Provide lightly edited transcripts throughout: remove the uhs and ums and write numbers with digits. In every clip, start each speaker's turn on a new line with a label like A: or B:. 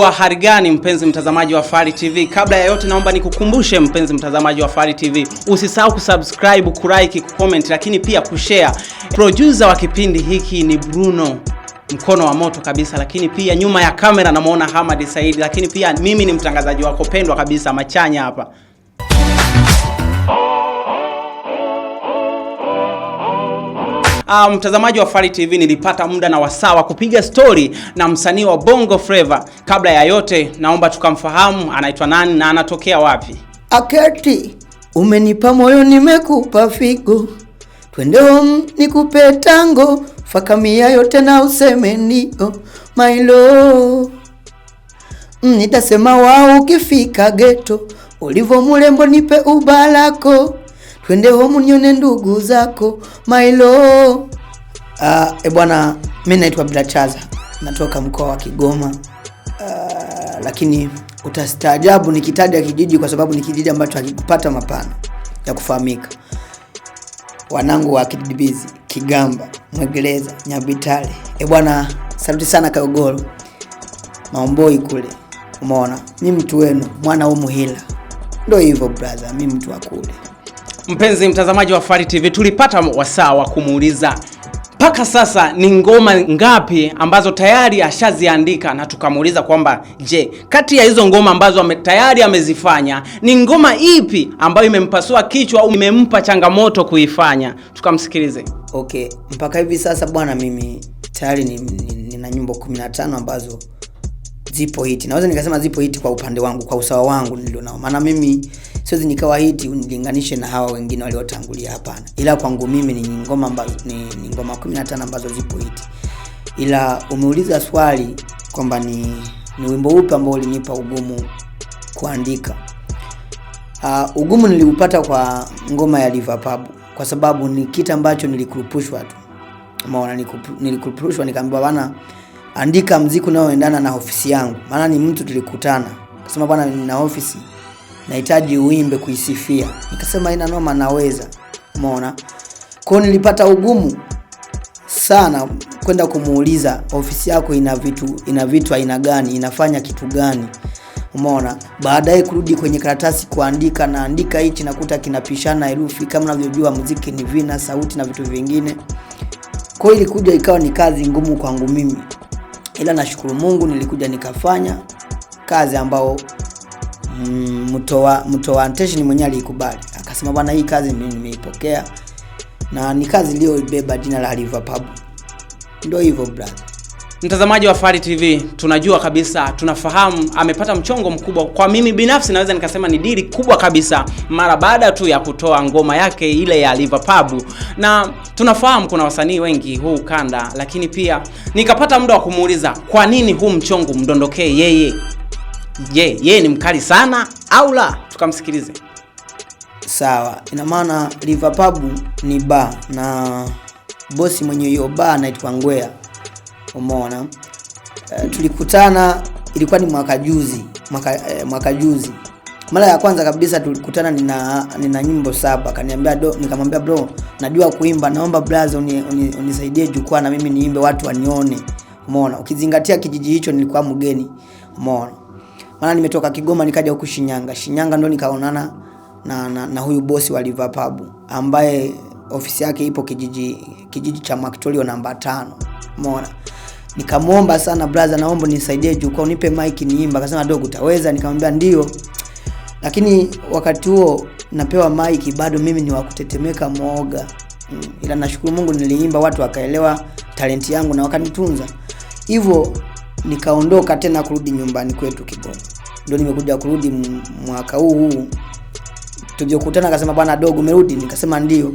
A: Hali gani mpenzi mtazamaji wa Fahari TV? Kabla ya yote naomba nikukumbushe mpenzi mtazamaji wa Fahari TV, usisahau kusubscribe, kulike, kucomment, lakini pia kushare. Producer wa kipindi hiki ni Bruno, mkono wa moto kabisa, lakini pia nyuma ya kamera namuona Hamad Said, lakini pia mimi ni mtangazaji wako pendwa kabisa Machanya hapa. Mtazamaji wa Fahari TV, nilipata muda na wasaa wa kupiga story na msanii wa Bongo Flava. Kabla ya yote naomba tukamfahamu anaitwa nani na anatokea wapi.
B: Aketi, umenipa moyo nimekupa figo, twende home nikupe tango, fakamia yote na useme ndio my love. Nitasema wao ukifika ghetto, ulivo murembo nipe ubalako, twende home nione ndugu zako my love. Bwana, mimi naitwa Blachaza, natoka mkoa wa Kigoma. Lakini utastaajabu nikitaja kijiji kwa sababu ni kijiji ambacho hakikupata mapana ya kufahamika. Wanangu wa Kidibizi, Kigamba, Mwegeleza, Nyabitale. Bwana, saluti sana Kayogoro, Maomboi kule. Umeona, mimi mtu wenu, mwana wa Muhila. Ndio hivyo brother, mimi mtu wa kule.
A: Mpenzi mtazamaji wa Fahari TV, tulipata wasaa wa kumuuliza mpaka sasa ni ngoma ngapi ambazo tayari ashaziandika, na tukamuuliza kwamba je, kati ya hizo ngoma ambazo tayari amezifanya ni ngoma ipi ambayo imempasua kichwa au imempa changamoto kuifanya. Tukamsikilize.
B: Okay, mpaka hivi sasa bwana, mimi tayari nina nyimbo 15 ambazo zipo hiti. Naweza nikasema zipo hiti kwa upande wangu, kwa usawa wangu nilionao. Maana mimi siwezi nikawa hiti unilinganishe na hawa wengine waliotangulia, hapana. Ila kwangu mimi ni ngoma ambazo ni ngoma 15 ambazo zipo hiti. Ila umeuliza swali kwamba ni wimbo upi ambao ulinipa ugumu kuandika. Ugumu niliupata kwa ngoma ya Liverpool kwa sababu ni kitu ambacho nilikurupushwa tu. Umeona, nilikurupushwa nikaambiwa bana, andika muziki unaoendana na ofisi yangu. Maana ni mtu tulikutana, akasema bwana, nina ofisi nahitaji uimbe kuisifia. Nikasema ina noma, naweza. Umeona, kwa nilipata ugumu sana kwenda kumuuliza ofisi yako ina vitu aina gani, inafanya kitu gani. Umeona, baadaye kurudi kwenye karatasi kuandika, naandika hichi nakuta kinapishana herufi. Kama unavyojua muziki ni vina, sauti na vitu vingine. Kwa hiyo ilikuja ikawa ni kazi ngumu kwangu mimi. Ila nashukuru Mungu nilikuja nikafanya kazi ambao mtoa attention mwenyewe alikubali. Akasema bwana, hii kazi mimi nimeipokea na ni kazi iliyobeba jina la Liverpool. Ndio hivyo brother.
A: Mtazamaji wa Fahari TV, tunajua kabisa, tunafahamu amepata mchongo mkubwa. Kwa mimi binafsi naweza nikasema ni dili kubwa kabisa mara baada tu ya kutoa ngoma yake ile ya Liverpool. Na tunafahamu kuna wasanii wengi huu kanda, lakini pia nikapata muda wa kumuuliza kwa nini huu mchongo mdondokee yeye. Je, yeye ni mkali sana au la? Tukamsikilize.
B: Sawa, ina maana Liverpool ni bar na bosi mwenye hiyo bar anaitwa Ngwea. Umeona, tulikutana ilikuwa ni mwaka juzi. Mara ya kwanza kabisa tulikutana, nina nyimbo 7. Akaniambia nikamwambia bro, najua kuimba, naomba brother unisaidie jukwaa na mimi niimbe watu wanione. Umeona, ukizingatia kijiji hicho nilikuwa mgeni. Umeona, maana nimetoka Kigoma nikaja huku Shinyanga ndo nikaonana na huyu bosi wa Liverpool ambaye ofisi yake ipo kijiji cha Mwakitolio namba 5. Umeona, nikamuomba sana brother, naomba nisaidie jukwaa, unipe mic niimba. Akasema dogo, utaweza? Nikamwambia ndio. Lakini wakati huo napewa mic bado mimi ni wa kutetemeka muoga. Ila nashukuru Mungu niliimba, watu wakaelewa talenti yangu na wakanitunza. Hivyo nikaondoka tena kurudi nyumbani kwetu Kigoma. Ndio nimekuja kurudi mwaka huu. Tuliokutana akasema bwana dogo, umerudi? Nikasema ndio.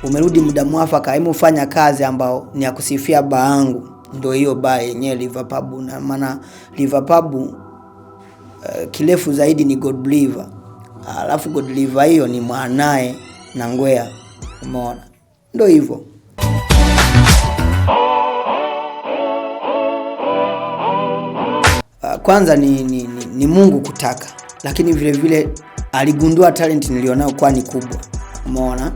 B: Umerudi muda mwafaka, hebu fanya kazi ambao ni ya kusifia baa yangu. Ndio hiyo baa yenyewe Liverpool. Na maana Liverpool kirefu zaidi ni God Believer. Alafu God Believer hiyo ni mwanae na Ngwea. Umeona, ndio hivyo. Kwanza ni Mungu kutaka, lakini vile vile aligundua talent nilionao kwa ni kubwa. Umeona,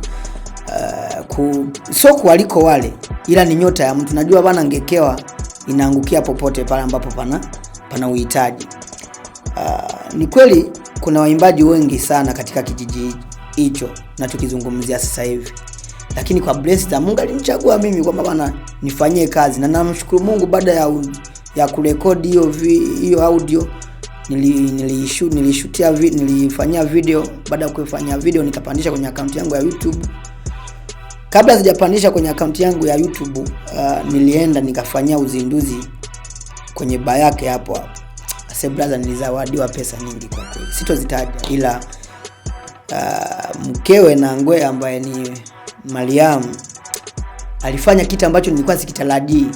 B: soko waliko wale, ila ni nyota ya mtu. Najua bana, ngekewa inaangukia popote pale ambapo pana uhitaji. Ni kweli kuna waimbaji wengi sana katika kijiji hicho na tukizungumzia sasa hivi, lakini kwa bless za Mungu alinichagua mimi kwamba bana nifanyie kazi, na namshukuru Mungu. Baada ya kurekodi hiyo audio nilifanyia video. Baada ya kufanya video nikapandisha kwenye akaunti yangu ya YouTube. Kabla sijapandisha kwenye akaunti yangu ya YouTube, nilienda nikafanyia uzinduzi kwenye bar yake hapo. Ase brother, nilizawadiwa pesa nyingi kwa kweli, sitozitaja, ila mkewe na Ngwea ambaye ni Mariam alifanya kitu ambacho nilikuwa sikitarajii.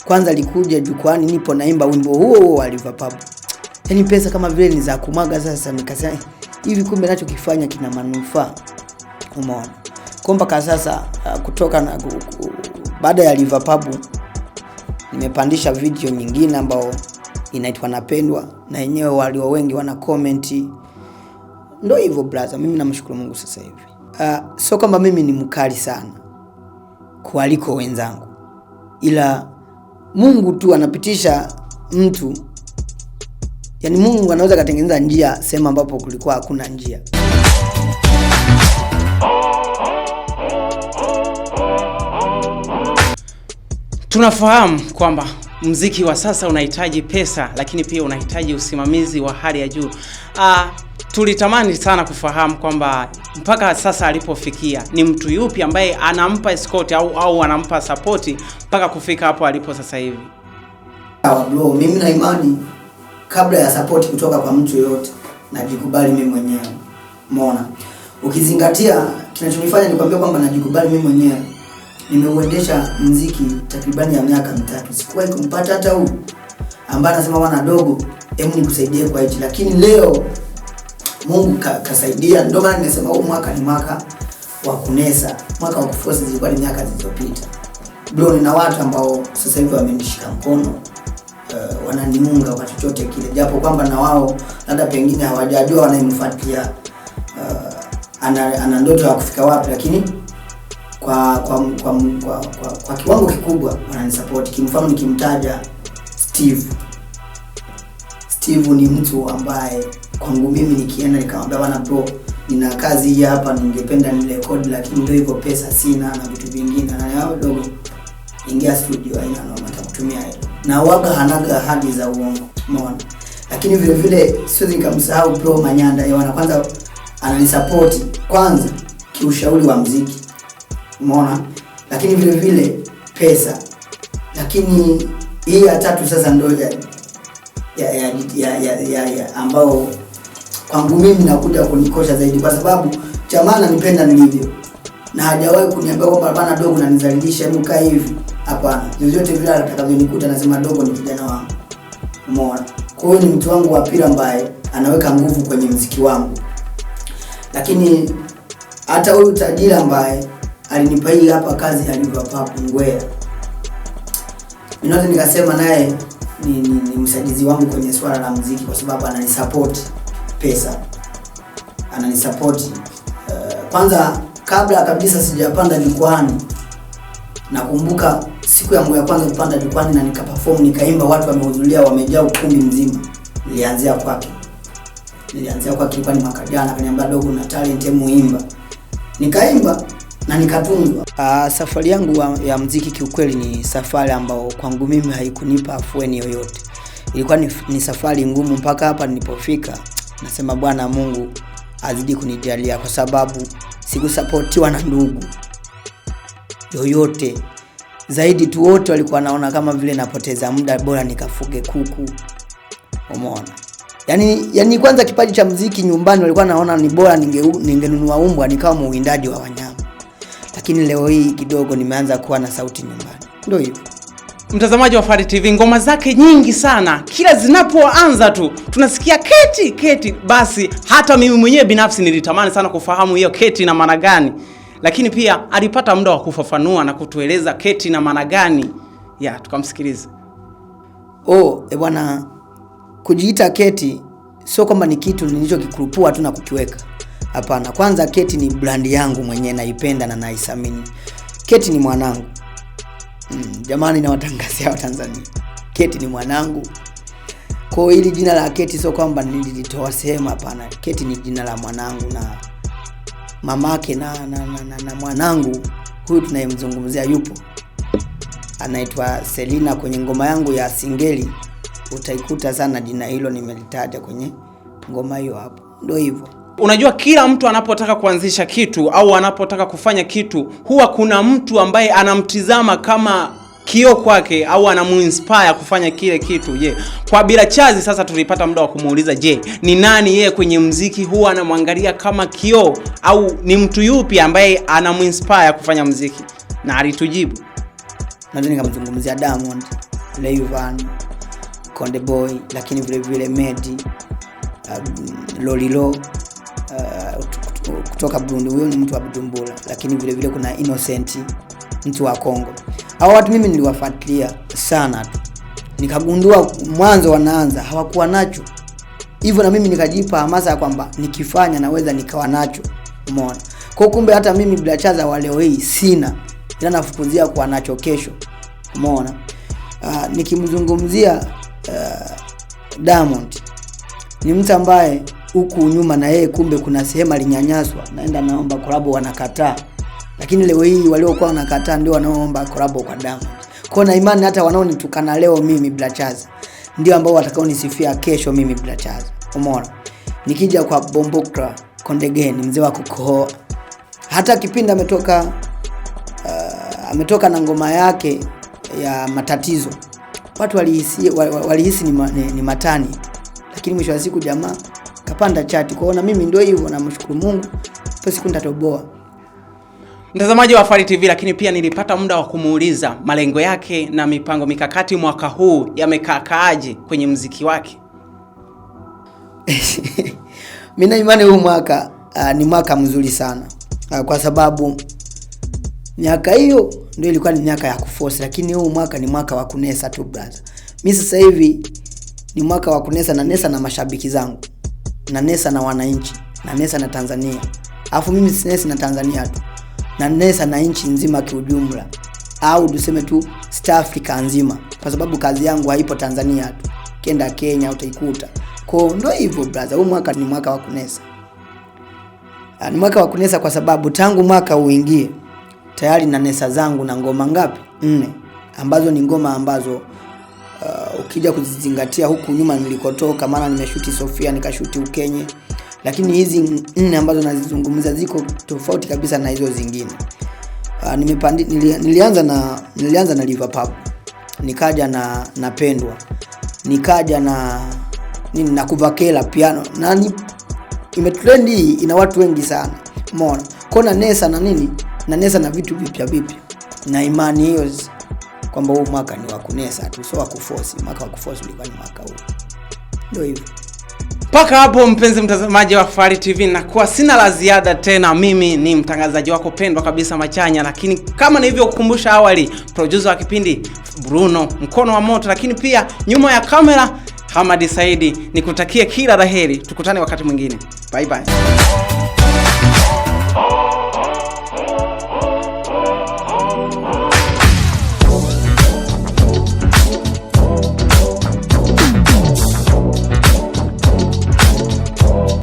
B: Kwanza alikuja jukwani, nipo naimba wimbo huo wa Liva Pub. Yaani pesa kama vile ni za kumwaga. Sasa nikasema hivi, kumbe nacho kifanya kina manufaa. Umeona? Mpaka sasa kutoka na baada ya Liva Pub nimepandisha video nyingine ambao inaitwa Napendwa, na yenyewe walio wengi wana comment. Ndio hivyo brother, mimi namshukuru Mungu sasa hivi. Sio kama mimi ni mkali sana kualiko wenzangu, ila Mungu tu anapitisha mtu. Yaani Mungu anaweza kutengeneza njia sema ambapo kulikuwa hakuna njia.
A: Tunafahamu kwamba muziki wa sasa unahitaji pesa, lakini pia unahitaji usimamizi wa hali ya juu. Tulitamani sana kufahamu kwamba mpaka sasa alipofikia ni mtu yupi ambaye anampa escort au anampa support mpaka kufika hapo alipo sasa hivi.
B: Bro, mimi na imani kabla ya support kutoka kwa mtu yoyote najikubali mimi mwenyewe. Umeona? Ukizingatia kinachonifanya nikwambia kwamba najikubali mimi mwenyewe, nimeuendesha muziki takribani ya miaka 3. Sikuwahi kumpata hata huyu ambaye anasema bwana dogo, hebu nikusaidie kwa hichi, lakini leo Mungu kasaidia. Ndio maana nimesema huu mwaka ni mwaka wa kunesa, mwaka wa kuforce. Zilikuwa ni miaka zilizopita. Bro, nina watu ambao sasa hivi wamenishika mkono, wananiunga kwa chochote kile, japo kwamba na wao labda pengine hawajajua wanayemfuatilia ana ndoto ya kufika wapi, lakini kwa kiwango kikubwa wananisupport. Kimfano nikimtaja Steve ni mtu ambaye kwangu mimi nikienda nikamwambia bwana bro, nina kazi hii hapa, ningependa nirekodi, lakini ndio hivyo pesa sina na vitu vingine, na yao dogo ingia studio haina noma, nitakutumia hilo. Na waga hanaga ahadi za uongo. Umeona? Lakini vile vile siwezi nikamsahau bro Manyanda. Yeye kwanza ananisupport kwanza kiushauri wa muziki. Umeona? Lakini vile vile pesa. Lakini hii ya tatu sasa ndio ya ambao kwangu mimi nakuja kunikosha zaidi, kwa sababu jamaa ananipenda nilivyo na hajawahi kuniambia kwamba bana dogo unanizalilisha, hebu kaa hivi. Hapana, yoyote vile atakavyonikuta nasema dogo ni kijana wangu. Umeona? Kwa hiyo ni mtu wangu wa pili ambaye anaweka nguvu kwenye muziki wangu. Lakini hata huyu tajiri ambaye alinipa hii hapa kazi ya Liva Pub Ngwea, ninaona nikasema naye ni msaidizi wangu kwenye swala la muziki, kwa sababu ananisupport pesa, ananisupport. Kwanza kabla kabisa sijapanda jukwani, nakumbuka siku yangu ya kwanza kupanda jukwani na nikaperform, nikaimba, watu wamehudhuria, wamejaa ukumbi mzima. Nilianzia kwake ilikuwa ni mwaka jana. Akaniambia dogo na talent, muimba. Nikaimba na nikatungwa. Safari yangu ya muziki kiukweli ni safari ambao kwangu mimi haikunipa afueni yoyote. Ilikuwa ni safari ngumu mpaka hapa nilipofika. Nasema Bwana Mungu azidi kunijalia, kwa sababu sikusupportiwa na ndugu yoyote. Zaidi tu wote walikuwa naona kama vile napoteza muda, bora nikafuge kuku. Umeona? Yaani kwanza kipaji cha muziki nyumbani walikuwa naona ni bora ningenunua umbwa nikawa muwindaji wa wanyama. Lakini leo hii kidogo nimeanza kuwa na sauti nyumbani. Ndio hivyo.
A: Mtazamaji wa Fari TV, ngoma zake nyingi sana, kila zinapoanza tu tunasikia Keti. Basi hata mimi mwenyewe binafsi nilitamani sana kufahamu hiyo Keti na maana gani, lakini pia alipata muda wa kufafanua na kutueleza Keti na maana gani. Tukamsikilize.
B: Bwana, kujiita Keti sio kwamba ni kitu nilichokikurupua tu na kukiweka. Hapana, kwanza Keti ni brand yangu mwenyewe, naipenda na naisamini. Keti ni mwanangu. Jamani, na watangazia wa Tanzania, Keti ni mwanangu. Kwa hili jina la Keti sio kwamba nilitoa sehemu, hapana. Keti ni jina la mwanangu na mamake na mwanangu huyu tunayemzungumzia yupo. Anaitwa Selina. Kwenye ngoma yangu ya Singeli utaikuta sana jina hilo nimelitaja kwenye ngoma hiyo hapo. Ndio hivyo.
A: Unajua kila mtu anapotaka kuanzisha kitu au anapotaka kufanya kitu, huwa kuna mtu ambaye anamtizama kama kioo kwake au anamuinspire kufanya kile kitu. Je, kwa Bila Chazi sasa tulipata muda wa kumuuliza, je, ni nani yeye kwenye muziki huwa anamwangalia kama kioo, au ni mtu yupi ambaye anamuinspire kufanya muziki? Na alitujibu.
B: Nadhani nikamzungumzia Diamond, Rayvanny, Konde Boy, lakini vile vile Medi, Lolilo kutoka Burundi, huyo ni mtu wa Bujumbura, lakini vile vile kuna Innocent, mtu wa Kongo. Hao watu mimi niliwafuatilia sana tu. Nikagundua mwanzo wanaanza hawakuwa nacho. Hivyo na mimi nikajipa hamasa kwamba nikifanya naweza nikawa nacho. Umeona? Kwa kumbe hata mimi Bila Chazi wa leo hii sina, ila nafukuzia kuwa nacho kesho. Umeona? Nikimzungumzia Diamond, ni mtu ambaye huku nyuma na yeye kumbe kuna sehemu alinyanyaswa, naenda naomba collab wanakataa. Lakini leo hii waliokuwa wanakataa ndio wanaoomba collab kwa Diamond. Kwa na imani hata wanaonitukana leo mimi Bila Chazi ndio ambao watakaonisifia kesho mimi Bila Chazi. Umeona? Nikija kwa Bombokla Konde Gang, mzee wa kukohoa. Hata kipindi ametoka na ngoma yake ya Matatizo, watu walihisi ni matani, lakini mwisho wa siku jamaa kapanda chati. Kwa na mimi ndio hivyo, namshukuru Mungu, kwa siku nitatoboa.
A: Mtazamaji wa Fari TV, lakini pia nilipata muda wa kumuuliza malengo yake na mipango mikakati mwaka huu yamekaaje kwenye muziki wake.
B: Mimi na imani huu mwaka ni mwaka mzuri sana, kwa sababu miaka hiyo ndio ilikuwa ni miaka ya kuforce, lakini huu mwaka ni mwaka wa kunesa tu brother. Mimi sasa hivi ni mwaka wa kunesa, na nesa na mashabiki zangu, na nesa na wananchi, na nesa na Tanzania. Alafu mimi sinesi na Tanzania tu, na nesa na nchi nzima kiujumla, au tuseme tu East Africa nzima, kwa sababu kazi yangu haipo Tanzania tu, kenda Kenya utaikuta. Kwa ndio hivyo brother, huu mwaka ni mwaka wa kunesa. Ni mwaka wa kunesa kwa sababu tangu mwaka uingie tayari na nesa zangu na ngoma ngapi? 4, ambazo ni ngoma ambazo ukija kuzizingatia huku nyuma nilikotoka, maana nimeshuti Sofia, nikashuti Ukenye, lakini hizi 4 ambazo nazizungumza ziko tofauti kabisa na hizo zingine. Nilianza na Liverpool, nikaja na Pendwa, nikaja na Kuvakela piano, na imetrend hii, ina watu wengi sana. Umeona? Kona nesa na nesa na vitu vipya, na imani hiyo kwamba huu mwaka ni wa kunesa tu, sio wa kuforce. Mwaka wa kuforce ulikuwa ni mwaka huu. Ndio hivyo.
A: Paka hapo mpenzi mtazamaji wa Fari TV, na kwa sina la ziada tena. Mimi ni mtangazaji wako pendwa kabisa Machanya, lakini kama nilivyokukumbusha awali, producer wa kipindi Bruno Mkono wa Moto, lakini pia nyuma ya kamera Hamadi Saidi. Nikutakie kila laheri, tukutane wakati mwingine. Bye bye.